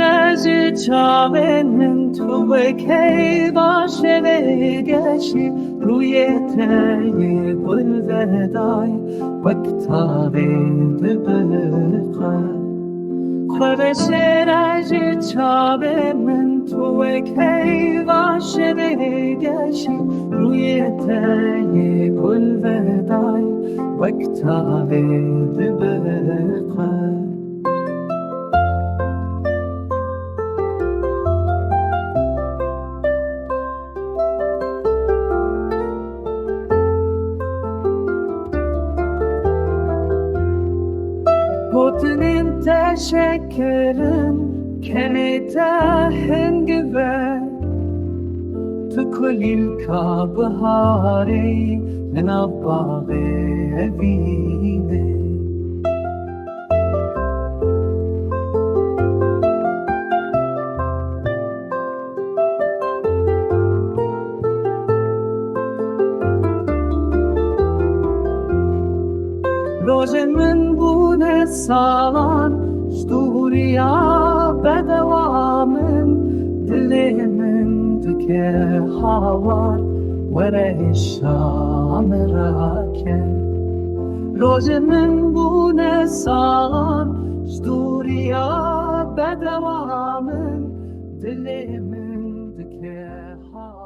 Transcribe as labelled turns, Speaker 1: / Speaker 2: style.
Speaker 1: از چاق من تو کی باشه بگشی روی تنی گل زدای وقتا به بخواه خودش از چاق من تو کی باشه بگشی روی تنی گل زدای وقتا به بخواه Gottenin teşekkürün kenete hengve Tu kulil ka bahari min abbağe evine روز من بونه سالان شدوریا بدوامن دل من دکه حوار وره شام راکن روز من بونه سالان شدوریا بدوامن دل من دکه حوار